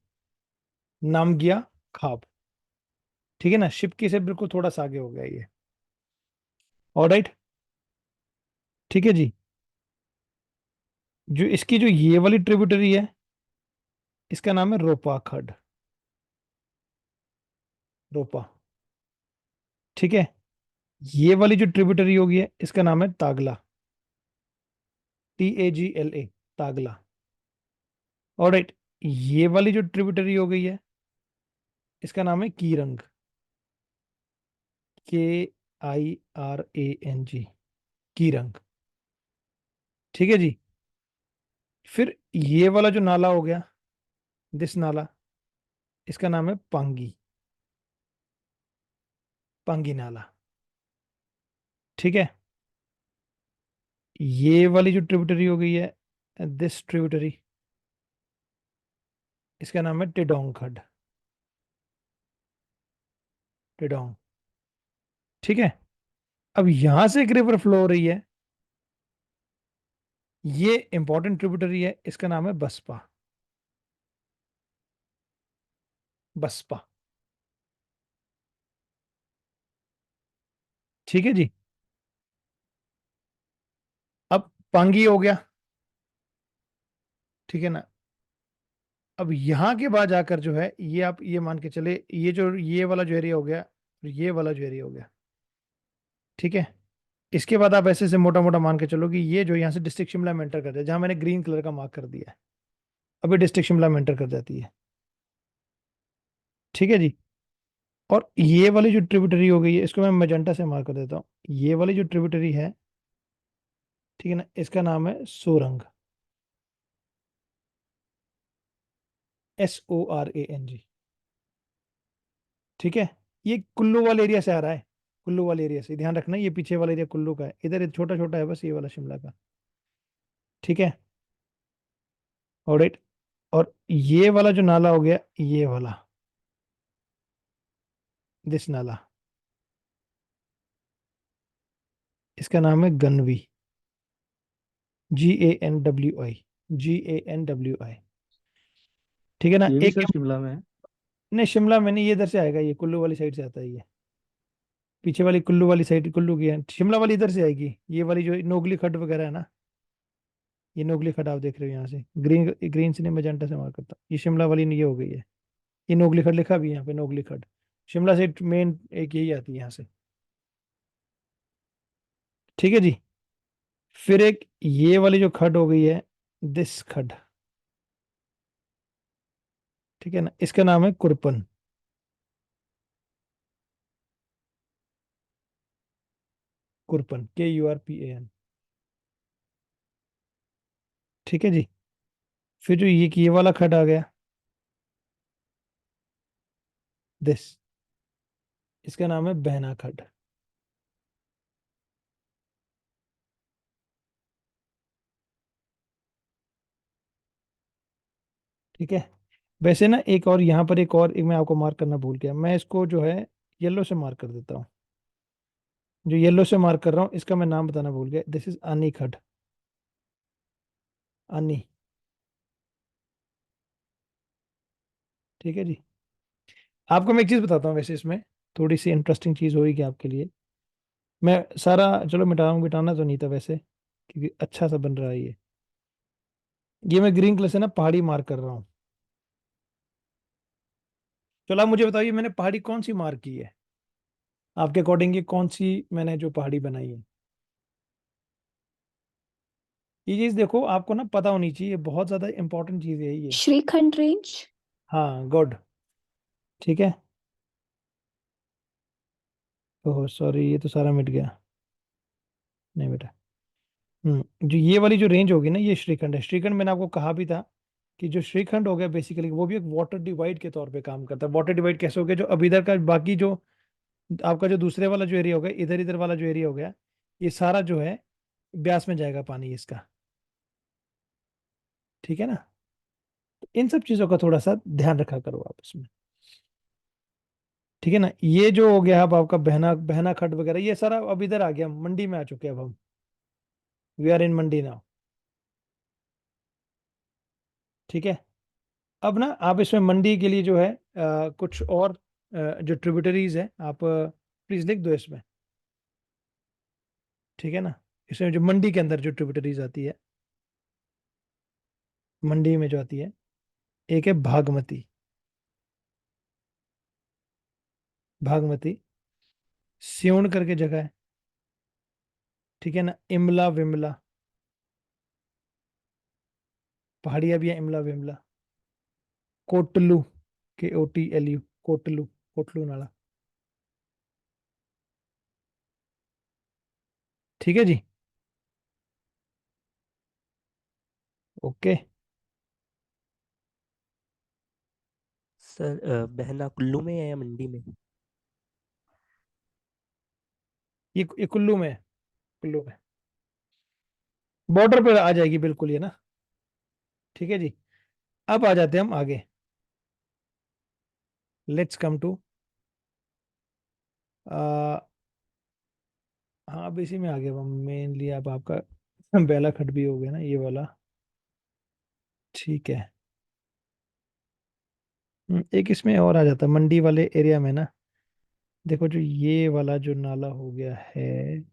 नामगिया खाब। ठीक है ना, शिपकी से बिल्कुल थोड़ा सा आगे हो गया ये। ऑलराइट। ठीक है जी। जो इसकी जो ये वाली ट्रिब्यूटरी है, इसका नाम है रोपा खड, रोपा। ठीक है। ये वाली जो ट्रिब्यूटरी होगी है इसका नाम है तागला, TAGLA, तागला। ऑलराइट। ये वाली जो ट्रिब्यूटरी हो गई है इसका नाम है कीरंग, KIRANG, कीरंग। ठीक है जी। फिर ये वाला जो नाला हो गया, दिस नाला, इसका नाम है पांगी, पांगी नाला। ठीक है। ये वाली जो ट्रिब्यूटरी हो गई है, दिस ट्रिब्यूटरी, इसका नाम है टिडोंग खड, टिडोंग। ठीक है। अब यहां से एक रिवर फ्लो हो रही है, ये इंपॉर्टेंट ट्रिब्यूटरी है, इसका नाम है बसपा, बसपा। ठीक है जी। अब पांगी हो गया। ठीक है ना। अब यहां के बाद जाकर जो है ये आप ये मान के चले, ये जो ये वाला जो एरिया हो गया, ये वाला जो एरिया हो गया। ठीक है। इसके बाद आप ऐसे से मोटा मोटा मान के चलो कि ये जो यहाँ से डिस्ट्रिक्ट शिमला में एंटर करता है, जहां मैंने ग्रीन कलर का मार्क कर दिया है, अभी डिस्ट्रिक्ट शिमला में एंटर कर जाती है। ठीक है जी। और ये वाली जो ट्रिब्यूटरी हो गई है, इसको मैं मैजेंटा से मार्क कर देता हूँ, ये वाली जो ट्रिब्यूटरी है, ठीक है ना, इसका नाम है सोरंग, SORANG। ठीक है। ये कुल्लू वाले एरिया से आ रहा है, कुल्लू वाले एरिया से, ध्यान रखना ये पीछे वाला एरिया कुल्लू का है, इधर छोटा छोटा है बस ये वाला शिमला का। ठीक है। ऑलराइट। और ये वाला जो नाला हो गया, ये वाला, दिस नाला, इसका नाम है गनवी, GANWI, GANWI। ठीक है ना। ये भी एक सर शिमला में है। नहीं, शिमला में नहीं, ये इधर से आएगा, ये कुल्लू वाली साइड से आता है ये, पीछे वाली कुल्लू वाली साइड, कुल्लू की है, शिमला वाली इधर से आएगी, ये वाली जो नोगली खड्ड वगैरह है ना, ये नोगली खड्ड आप देख रहे हो यहाँ से, ग्रीन ग्रीन से नहीं मैजेंटा से मार्क करता, ये शिमला वाली नहीं, ये हो गई है। ये नोगली खड्ड लिखा भी है यहाँ पे, नोगली खड्ड, शिमला से मेन एक यही आती है यहाँ से। ठीक है जी। फिर एक ये वाली जो खड्ड हो गई है, दिस खड्ड, ठीक है ना, इसका नाम है कुरपन, कुरपन, KURPAN। ठीक है जी। फिर जो ये वाला खड आ गया, दिस, इसका नाम है बहना खड। ठीक है। वैसे ना एक और यहाँ पर, एक मैं आपको मार्क करना भूल गया, मैं इसको जो है येलो से मार्क कर देता हूँ। जो येलो से मार्क कर रहा हूँ इसका मैं नाम बताना भूल गया, दिस इज अनी खड। अनी। ठीक है जी। आपको मैं एक चीज बताता हूँ, वैसे इसमें थोड़ी सी इंटरेस्टिंग चीज होगी आपके लिए। मैं सारा, चलो मिटाऊँ, मिटाना तो नहीं था वैसे, क्योंकि अच्छा सा बन रहा है ये मैं ग्रीन कलर से ना पहाड़ी मार्क कर रहा हूँ। चलो आप मुझे बताइए मैंने पहाड़ी कौन सी मार्क की है, आपके अकॉर्डिंग ये कौन सी मैंने जो पहाड़ी बनाई है। ये चीज देखो आपको ना पता होनी चाहिए, बहुत ज्यादा इंपॉर्टेंट चीज है ये। श्रीखंड रेंज। हाँ, गुड। ठीक है। ओह सॉरी, ये तो सारा मिट गया। नहीं बेटा। जो ये वाली जो रेंज होगी ना, ये श्रीखंड है। श्रीखंड मैंने आपको कहा भी था कि जो श्रीखंड हो गया बेसिकली वो भी एक वाटर डिवाइड के तौर पे काम करता है। वाटर डिवाइड कैसे हो गया, जो अब इधर का बाकी जो आपका जो दूसरे वाला जो एरिया हो गया, इधर इधर वाला जो एरिया हो गया, ये सारा जो है ब्यास में जाएगा पानी इसका। ठीक है ना। तो इन सब चीजों का थोड़ा सा ध्यान रखा करो आप इसमें। ठीक है ना। ये जो हो गया अब आपका बहना बहना खट वगैरह, ये सारा अब इधर आ गया, मंडी में आ चुके हैं अब हम। We are in Mandi now. ठीक है। अब ना आप इसमें मंडी के लिए जो है कुछ और जो ट्रिब्यूटरीज है आप प्लीज लिख दो इसमें। ठीक है ना। इसमें जो मंडी के अंदर जो ट्रिब्यूटरीज आती है, मंडी में जो आती है, एक है भागमती। भागमती। स्योण करके जगह है। ठीक है ना। इमला विमला, पहाड़िया भी है, इमला विमला। कोटलू, KOTLU, कोटलू, कोटलू नाला। ठीक है जी। ओके। सर बहना कुल्लू में है या मंडी में? ये कुल्लू में है, कुल्लू में। बॉर्डर पे आ जाएगी बिल्कुल ये ना। ठीक है जी। अब आ जाते हैं हम आगे। लेट्स कम टू, हाँ अब इसी में आ गया हम मेनली। अब आपका बेला खट भी हो गया ना ये वाला। ठीक है। एक इसमें और आ जाता है मंडी वाले एरिया में ना। देखो जो ये वाला जो नाला हो गया है,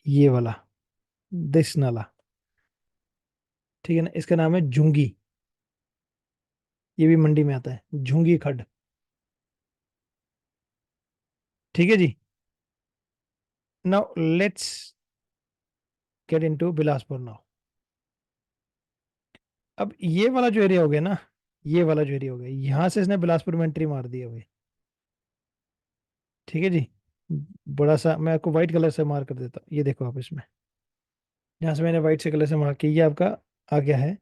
ये वाला, दिस नाला। ठीक है ना। इसका नाम है झुंगी। ये भी मंडी में आता है, झुंगी खड। ठीक है जी। Now let's get into Bilaspur now. अब ये वाला जो एरिया हो गया ना, ये वाला जो एरिया हो गया, यहां से इसने बिलासपुर में एंट्री मार दी है भाई। ठीक है जी। बड़ा सा मैं आपको व्हाइट कलर से मार्क कर देता हूँ, ये देखो आप इसमें, जहां से मैंने व्हाइट से कलर से मार्क किया, ये आपका आ गया है,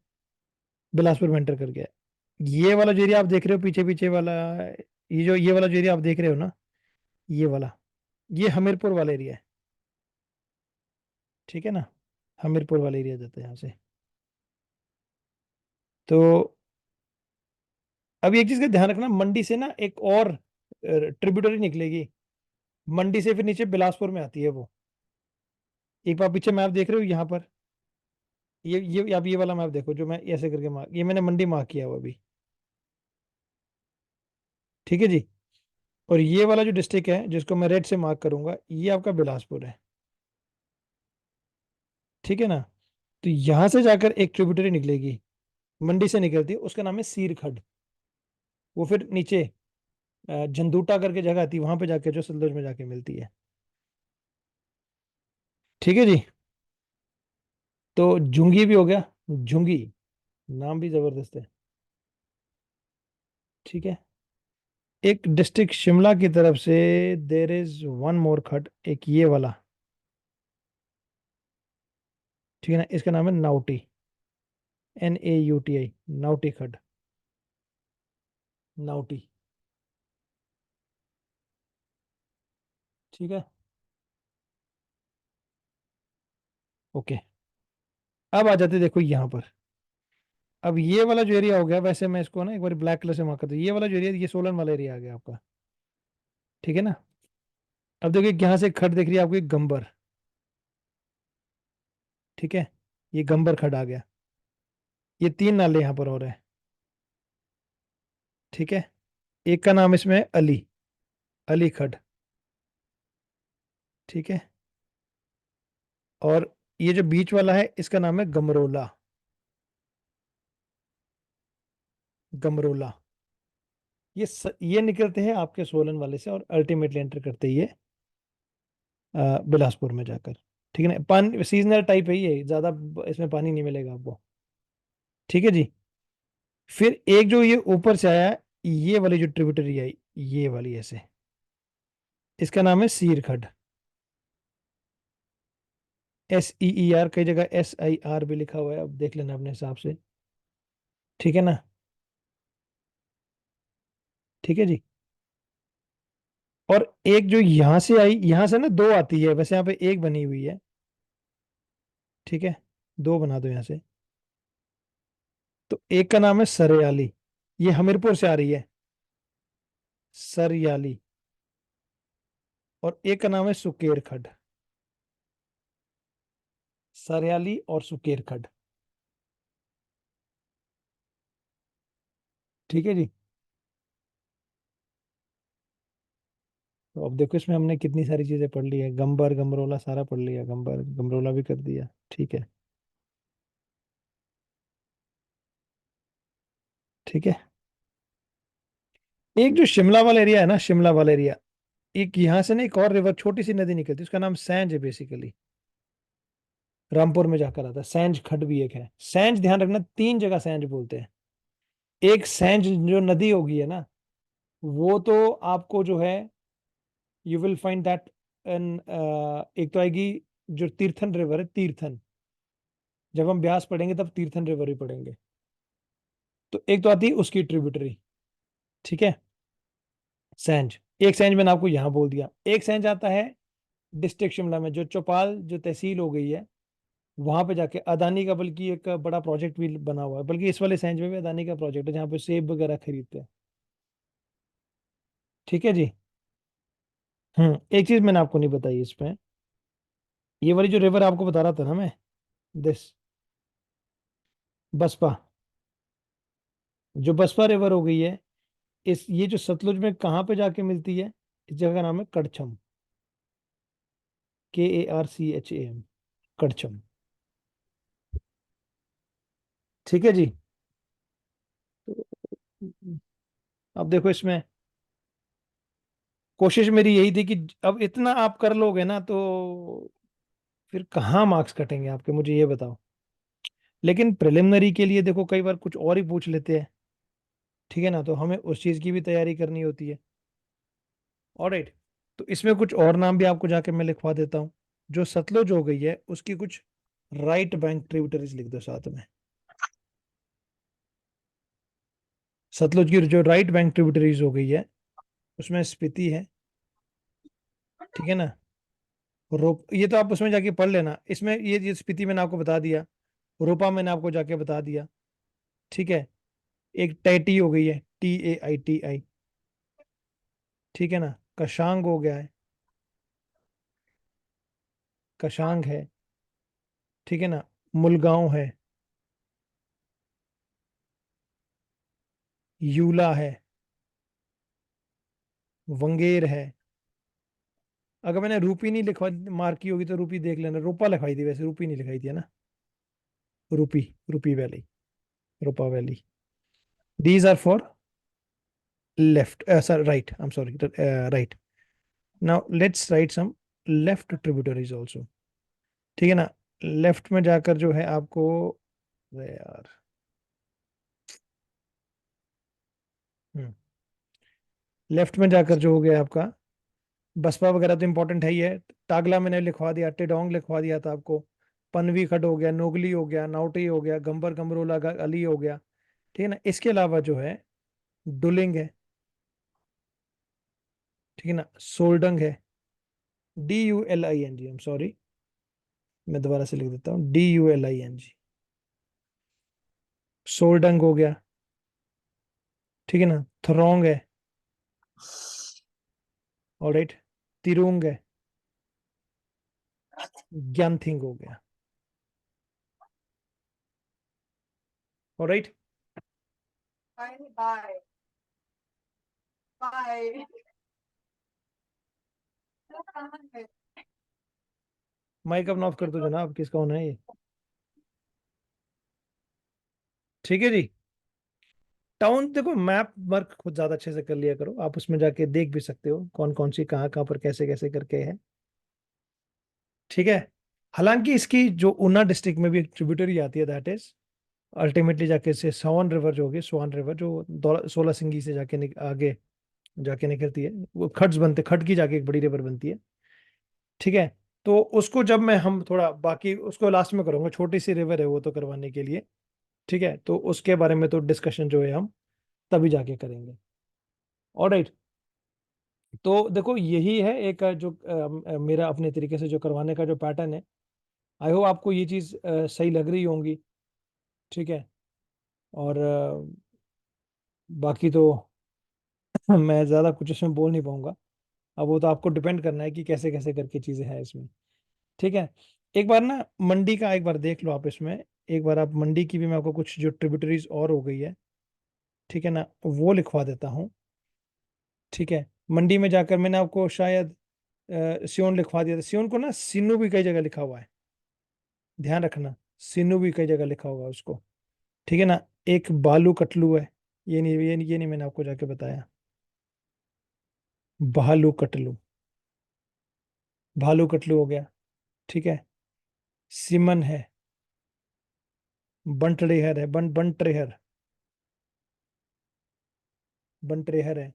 बिलासपुर में एंटर कर गया है। ये वाला जो एरिया आप देख रहे हो पीछे पीछे वाला, ये वाला जो एरिया आप देख रहे हो ना, ये वाला, ये हमीरपुर वाला एरिया है। ठीक है ना। हमीरपुर वाला एरिया जाता है यहाँ से। तो अभी एक चीज का ध्यान रखना, मंडी से ना एक और ट्रिब्यूटरी निकलेगी, मंडी से फिर नीचे बिलासपुर में आती है वो। एक बार पीछे मैप देख रहे हो यहाँ पर, ये आप ये वाला मैप देखो जो मैं ऐसे करके मार्क, ये मैंने मंडी मार्क किया हुआ अभी। ठीक है जी। और ये वाला जो डिस्ट्रिक्ट है जिसको मैं रेड से मार्क करूंगा, ये आपका बिलासपुर है। ठीक है ना। तो यहां से जाकर एक ट्रिब्यूटरी निकलेगी, मंडी से निकलती है, उसका नाम है सीरखड। वो फिर नीचे झंडूटा करके जगह आती है, वहां पे जाके जो सतलुज में जाके मिलती है। ठीक है जी। तो झुंगी भी हो गया, झुंगी, नाम भी जबरदस्त है। ठीक है। एक डिस्ट्रिक्ट शिमला की तरफ से देर इज वन मोर खट, एक ये वाला। ठीक है ना। इसका नाम है नाउटी। NAUTI, नाउटी खड, नाउटी। ठीक है। ओके। अब आ जाते देखो यहाँ पर। अब ये वाला जो एरिया हो गया, वैसे मैं इसको ना एक बार ब्लैक कलर से मार्क कर दूं, ये वाला जो एरिया, ये सोलन वाला एरिया आ गया आपका। ठीक है ना। अब देखिए यहाँ से खड दिख रही है आपको, एक गंबर। ठीक है, ये गंबर खड आ गया। ये तीन नाले यहाँ पर हो रहे हैं। ठीक है। एक का नाम इसमें है अली, अली खड। ठीक है। और ये जो बीच वाला है, इसका नाम है गमरोला, गमरोला। ये निकलते हैं आपके सोलन वाले से, और अल्टीमेटली एंटर करते ही ये बिलासपुर में जाकर। ठीक है ना। पानी सीजनल टाइप है ये, ज्यादा इसमें पानी नहीं मिलेगा आपको। ठीक है जी। फिर एक जो ये ऊपर से आया है, ये वाली जो ट्रिब्यूटरी आई, ये वाली ऐसे, इसका नाम है सीर खड। SEER, कई जगह SIR भी लिखा हुआ है, अब देख लेना अपने हिसाब से। ठीक है ना। ठीक है जी। और एक जो यहां से आई, यहां से ना दो आती है, वैसे यहाँ पे एक बनी हुई है। ठीक है, दो बना दो यहाँ से। तो एक का नाम है सरयाली, ये हमीरपुर से आ रही है, सरयाली। और एक का नाम है सुकेर खड, सरयाली और सुकेर खड। ठीक है जी। तो अब देखो इसमें हमने कितनी सारी चीजें पढ़ ली है, गंबर गमरोला सारा पढ़ लिया, गंबर गमरोला भी कर दिया। ठीक है। ठीक है। एक जो शिमला वाला एरिया है ना, शिमला वाला एरिया, एक यहाँ से ना एक और रिवर, छोटी सी नदी निकलती है, उसका नाम सैंज है बेसिकली। रामपुर में जाकर आता है, सैंज खड भी एक है। सैंज, ध्यान रखना, तीन जगह सैंज बोलते हैं। एक सैंज जो नदी होगी है ना, वो तो आपको जो है, you will find that an, एक तो आएगी जो तीर्थन रिवर है, तीर्थन। जब हम ब्यास पढ़ेंगे तब तीर्थन रिवर ही पढ़ेंगे। तो एक तो आती है उसकी ट्रिब्यूटरी। ठीक है, सैंज। एक सैंज मैंने आपको यहां बोल दिया। एक सैंज आता है डिस्ट्रिक्ट शिमला में, जो चौपाल जो तहसील हो गई है, वहां पे जाके अदानी का बल्कि एक बड़ा प्रोजेक्ट भी बना हुआ है, बल्कि इस वाले सैंज में भी अदानी का प्रोजेक्ट है, जहाँ पे सेब वगैरह खरीदते हैं। ठीक है जी। एक चीज मैंने आपको नहीं बताई इसमें, ये वाली जो रिवर आपको बता रहा था ना मैं, दिस बसपा, जो बसपा रिवर हो गई है, इस ये जो सतलुज में कहाँ पे जाके मिलती है, इस जगह का नाम है कड़छम, KARCHAM, कड़छम। ठीक है जी। अब देखो इसमें, कोशिश मेरी यही थी कि अब इतना आप कर लोगे ना, तो फिर कहाँ मार्क्स कटेंगे आपके, मुझे ये बताओ। लेकिन प्रिलिमिनरी के लिए देखो कई बार कुछ और ही पूछ लेते हैं। ठीक है ना, तो हमें उस चीज की भी तैयारी करनी होती है। ऑलराइट। तो इसमें कुछ और नाम भी आपको जाके मैं लिखवा देता हूँ। जो सतलुज हो गई है, उसकी कुछ राइट बैंक ट्रिब्यूटरीज लिख दो साथ में। सतलुज की जो राइट बैंक ट्रिब्यूटरीज हो गई है, उसमें स्पीति है। ठीक है ना। रोप, ये तो आप उसमें जाके पढ़ लेना, इसमें ये स्पीति मैंने आपको बता दिया, रोपा मैंने आपको जाके बता दिया। ठीक है। एक टैटी हो गई है, TAITI। ठीक है ना। कशांग हो गया है, कशांग है। ठीक है ना। मुलगांव है, यूला है, वंगेर है। अगर मैंने रूपी नहीं लिखवा मार्क की होगी तो रूपी देख लेना, रूपा लिखवाई थी वैसे, रूपी नहीं लिखाई थी है ना। Rupi, Rupi valley, Rupa valley. These are for left, sir right, I am sorry, right. Now let's write some left tributaries also. ठीक है ना। लेफ्ट में जाकर जो है आपको, अरे यार, लेफ्ट में जाकर जो हो गया आपका, बसपा वगैरह तो इंपॉर्टेंट है ही है। टागला मैंने लिखवा दिया, टेडोंग लिखवा दिया था आपको। पनवी खड हो गया, नोगली हो गया, नाउटी हो गया, गंबर गमरोला अली हो गया। ठीक है ना, इसके अलावा जो है डुलिंग है, ठीक है ना, सोल्डंग है, DULING, सॉरी, मैं दोबारा से लिख देता हूँ, DULING। सोल्डंग हो गया, ठीक है ना, थरोंग है, ऑलराइट, तिरुंग है, ज्ञानथिंग हो गया, alright. Bye. Bye. Bye. Mike अपना ऑफ कर दो जनाब, किसका होना है ये? ठीक है जी। टाउन देखो, मैप वर्क खुद ज्यादा अच्छे से कर लिया करो, आप उसमें जाके देख भी सकते हो कौन कौन सी कहाँ कहाँ पर कैसे कैसे करके है। ठीक है। हालांकि इसकी जो ऊना डिस्ट्रिक्ट में भी एक ट्रिब्यूटरी आती है, दैट इज अल्टीमेटली जाके से स्वान रिवर जो होगी, स्वान रिवर जो 16 सिंगी से जाके आगे जाके निकलती है, वो खड्स बनते, खड की जाके एक बड़ी रिवर बनती है। ठीक है। तो उसको जब मैं हम थोड़ा बाकी उसको लास्ट में करूंगा, छोटी सी रिवर है वो तो करवाने के लिए। ठीक है, तो उसके बारे में तो डिस्कशन जो है हम तभी जाके करेंगे। ऑलराइट। तो देखो यही है एक जो मेरा अपने तरीके से जो करवाने का जो पैटर्न है। आई होप आपको ये चीज़ सही लग रही होंगी। ठीक है। और बाकी तो मैं ज़्यादा कुछ इसमें बोल नहीं पाऊंगा। अब वो तो आपको डिपेंड करना है कि कैसे कैसे करके चीज़ें हैं इसमें। ठीक है। एक बार ना मंडी का एक बार देख लो आप इसमें, एक बार आप मंडी की भी मैं आपको कुछ जो ट्रिब्यूटरीज और हो गई है, ठीक है ना, वो लिखवा देता हूँ। ठीक है। मंडी में जाकर मैंने आपको शायद सियोन लिखवा दिया था, सियोन को ना सिन्नू भी कई जगह लिखा हुआ है, ध्यान रखना, सिन्नू भी कई जगह लिखा होगा उसको। ठीक है ना। एक बालू कटलू है, ये नहीं मैंने आपको जाके बताया, भालू कटलू, भालू कटलू हो गया। ठीक है। सिमन है, बंटरेहर है, बंटरेहर, बंटरेहर है,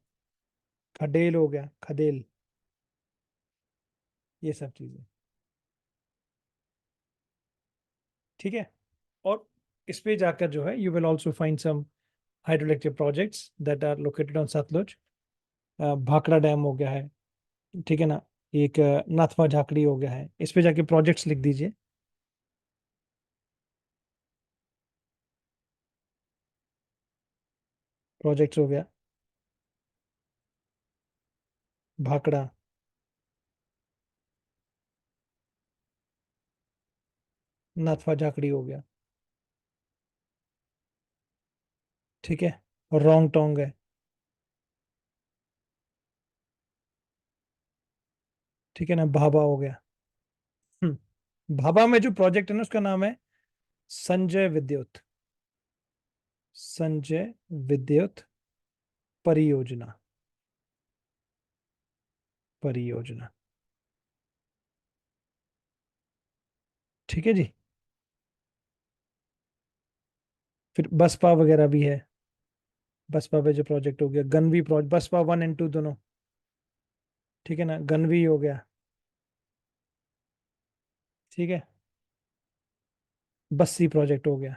खडेल हो गया, खदेल, ये सब चीजें। ठीक है। और इस पे जाकर जो है you will also find some hydroelectric projects that are located on Sutlej. Bhakra dam हो गया है, ठीक है ना, एक नाथवा झाकड़ी हो गया है, इस पे जाके प्रोजेक्ट्स लिख दीजिए। प्रोजेक्ट्स हो गया, भाखड़ा, नाथवा झाकड़ी हो गया। ठीक है। और रोंग टोंग है, ठीक है ना, भाभा हो गया। भाभा में जो प्रोजेक्ट है ना उसका नाम है संजय विद्युत, संजय विद्युत परियोजना, परियोजना। ठीक है जी। फिर बसपा वगैरह भी है, बसपा पे जो प्रोजेक्ट हो गया, गनवी प्रोजेक्ट, बसपा 1 और 2 दोनों। ठीक है ना, गनवी हो गया। ठीक है। बस्सी प्रोजेक्ट हो गया।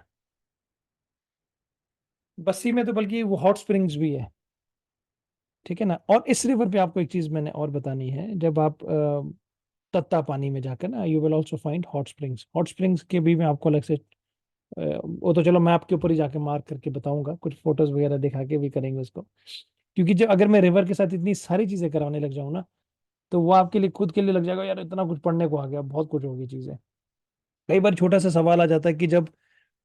बस्सी में तो बल्कि वो हॉट स्प्रिंग्स भी है। ठीक है ना। और इस रिवर पे आपको एक चीज मैंने और बतानी है, जब आप तत्ता पानी में जाकर ना you will also find hot springs, hot springs के भी मैं आपको अलग से वो तो चलो मैं आपके ऊपर ही जाके मार्क करके बताऊंगा, कुछ फोटोज वगैरह दिखा के भी करेंगे उसको। क्योंकि जब अगर मैं रिवर के साथ इतनी सारी चीजें कराने लग जाऊँ ना, तो वो आपके लिए खुद के लिए लग जाएगा यार, इतना कुछ पढ़ने को आ गया, बहुत कुछ होगी चीजें। कई बार छोटा सा सवाल आ जाता है कि जब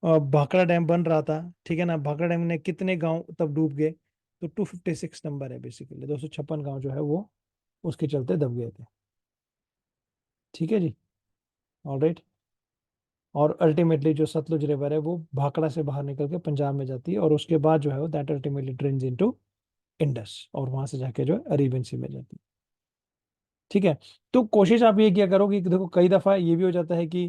भाखड़ा डैम बन रहा था, ठीक है ना, भाखड़ा डैम ने कितने गांव तब डूब गए, तो 256 नंबर है, बेसिकली 256 गांव जो है वो उसके चलते दब गए थे। ठीक है जी। ऑलराइट। और अल्टीमेटली जो सतलुज रिवर है वो भाखड़ा से बाहर निकल के पंजाब में जाती है, और उसके बाद जो है वो that ultimately drains into Indus, और वहां से जाके जो है अरेबियन सी में जाती है। ठीक है। तो कोशिश आप ये किया करो कि देखो कई दफा ये भी हो जाता है कि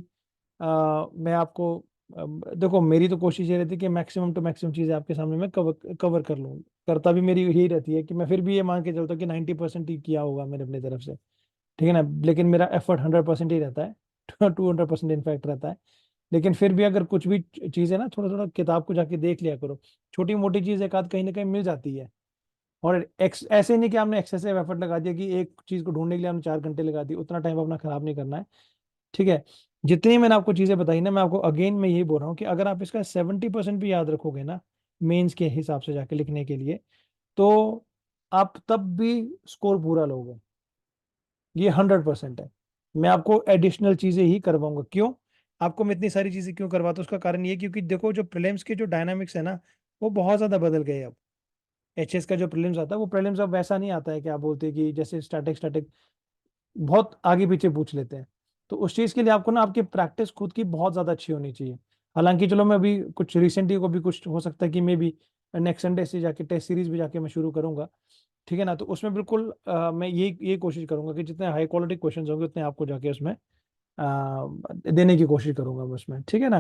मैं आपको देखो मेरी तो कोशिश ये रहती है कि मैक्सिमम टू मैक्सिमम चीज़ें आपके सामने मैं कवर कवर कर लूँ, करता भी मेरी यही रहती है कि मैं फिर भी ये मान के चलता हूँ कि 90% ही किया होगा मैंने अपनी तरफ से। ठीक है ना, लेकिन मेरा एफर्ट 100% ही रहता है 200% इनफैक्ट रहता है। लेकिन फिर भी अगर कुछ भी चीज़ है ना, थोड़ा थोड़ा किताब को जाके देख लिया करो, छोटी मोटी चीज़ एक आध कहीं ना कहीं मिल जाती है। और ऐसे नहीं कि आपने एक्सेसिव एफर्ट लगा दिया कि एक चीज़ को ढूंढने के लिए आपने 4 घंटे लगा दिए, उतना टाइम अपना खराब नहीं करना है। ठीक है, जितनी मैंने आपको चीज़ें बताई ना, मैं आपको अगेन मैं यही बोल रहा हूँ कि अगर आप इसका 70% भी याद रखोगे ना मेंस के हिसाब से जाके लिखने के लिए, तो आप तब भी स्कोर पूरा लोगे। ये 100% है। मैं आपको एडिशनल चीजें ही करवाऊंगा। क्यों आपको मैं इतनी सारी चीजें क्यों करवाता हूँ, उसका कारण ये क्योंकि देखो जो प्रीलिम्स के जो डायनामिक्स है ना, वो बहुत ज्यादा बदल गए अब। एचएस का जो प्रीलिम्स आता है, वो प्रीलिम्स अब वैसा नहीं आता है कि आप बोलते हैं कि जैसे स्टैटिक स्टैटिक बहुत आगे पीछे पूछ लेते हैं। तो उस चीज के लिए आपको ना आपकी प्रैक्टिस खुद की बहुत ज्यादा अच्छी होनी चाहिए। हालांकि चलो मैं अभी कुछ रिसेंटली को भी कुछ हो सकता है कि मे बी नेक्स्ट संडे से जाके टेस्ट सीरीज भी जाके मैं शुरू करूंगा। ठीक है ना, तो उसमें बिल्कुल मैं ये कोशिश करूंगा कि जितने हाई क्वालिटी क्वेश्चंस होंगे उतने आपको जाके उसमें देने की कोशिश करूंगा मैं उसमें। ठीक है ना,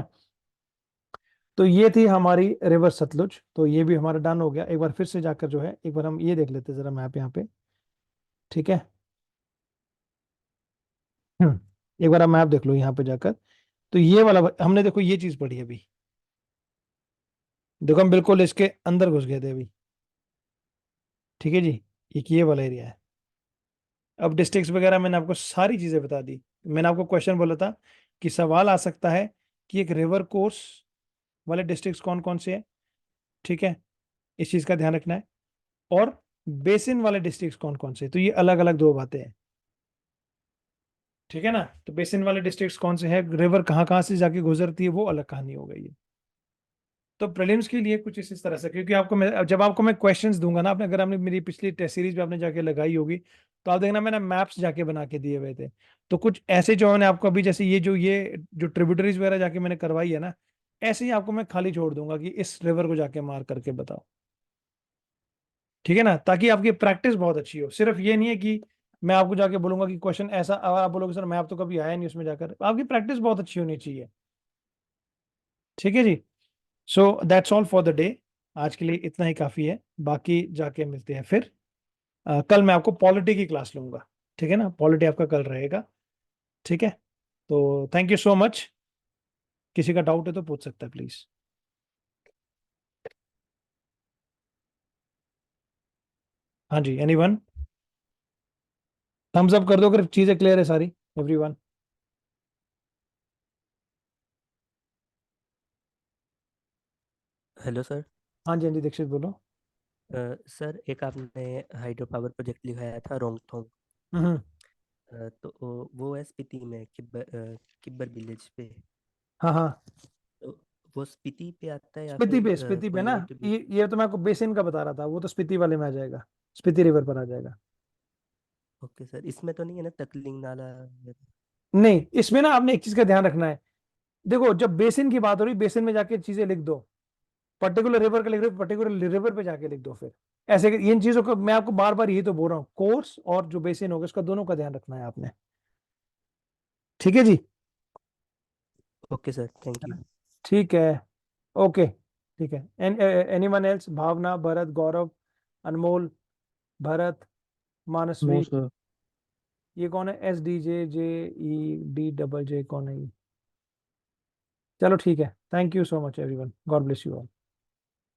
तो ये थी हमारी रिवर सतलुज, तो ये भी हमारा डन हो गया। एक बार फिर से जाकर जो है एक बार हम ये देख लेते हैं जरा मैप यहाँ पे। ठीक है, एक बार आप मैप देख लो यहाँ पे जाकर। तो ये वाला हमने देखो ये चीज पढ़ी अभी, देखो हम बिल्कुल इसके अंदर घुस गए थे अभी। ठीक है जी, एक ये वाला एरिया है। अब डिस्ट्रिक्ट्स वगैरह मैंने आपको सारी चीजें बता दी। मैंने आपको क्वेश्चन बोला था कि सवाल आ सकता है कि एक रिवर कोर्स वाले डिस्ट्रिक्ट्स कौन कौन से हैं। ठीक है, इस चीज का ध्यान रखना है। और बेसिन वाले डिस्ट्रिक्ट्स कौन कौन से, तो ये अलग अलग दो बातें हैं। ठीक है ना, तो बेसिन वाले डिस्ट्रिक्ट्स कौन से हैं, रिवर कहाँ कहाँ से जाके गुजरती है, वो अलग कहानी हो गई है। तो प्रीलिम्स के लिए कुछ इस तरह से, क्योंकि आपको मैं जब आपको मैं क्वेश्चंस दूंगा ना, आपने अगर आपने मेरी पिछली टेस्ट सीरीज भी आपने जाके लगाई होगी, तो आप देखना मैंने मैप्स जाके बना के दिए हुए थे। तो कुछ ऐसे जो मैंने आपको अभी जैसे ये जो ट्रिब्यूटरीज वगैरह जाके मैंने करवाई है ना, ऐसे ही आपको मैं खाली छोड़ दूंगा कि इस रिवर को जाके मार करके बताओ। ठीक है ना, ताकि आपकी प्रैक्टिस बहुत अच्छी हो। सिर्फ ये नहीं है कि मैं आपको जाके बोलूंगा कि क्वेश्चन ऐसा, और आप बोलोगे सर मैप तो कभी आया नहीं उसमें जाकर, आपकी प्रैक्टिस बहुत अच्छी होनी चाहिए। ठीक है जी, so that's all for the day. आज के लिए इतना ही काफी है, बाकी जाके मिलते हैं फिर। कल मैं आपको पॉलिटी की क्लास लूंगा। ठीक है ना, पॉलिटी आपका कल रहेगा। ठीक है, तो थैंक यू सो मच। किसी का डाउट है तो पूछ सकता है प्लीज। हाँ जी, एनीवन, थम्स अप कर दो अगर चीजें क्लियर है सारी, एवरीवन। Hello sir. हाँ जी, हाँ जी, दीक्षित बोलो। सर एक आपने हाइड्रो पावर प्रोजेक्ट लिखाया था रोंगथोंग। हम्म। तो वो है स्पीति में किब्बर विलेज पे। हाँ हाँ, तो वो स्पीति पे आता है या स्पीति फिर पे, स्पीति पे कोई ना, और भी? ये तो मैं आपको बेसिन का बता रहा था, वो तो स्पीति वाले में आ जाएगा, स्पीति रिवर पर आ जाएगा। ओके सर, इसमें तो नहीं है ना तकलिंग नाला? नहीं, इसमें ना आपने एक चीज का ध्यान रखना है। देखो जब बेसिन की बात हो रही, बेसिन में जाके चीजें लिख दो, पर्टिकुलर रिवर का लिख रहे हो पर्टिकुलर रिवर पे जाके लिख दो फिर। ऐसे इन चीजों को मैं आपको बार बार यही तो बोल रहा हूँ, कोर्स और जो बेसिन होगा उसका दोनों का ध्यान रखना है आपने। ठीक है जी, ओके सर, थैंक यू। ठीक है, ओके, ठीक है। एनीवन एल्स, भावना, भरत, गौरव, अनमोल, भरत, नो मानसवी, सर। ये कौन है, SDJJED डबल जे कौन है ये? चलो ठीक है, thank you so much everyone, God bless you all.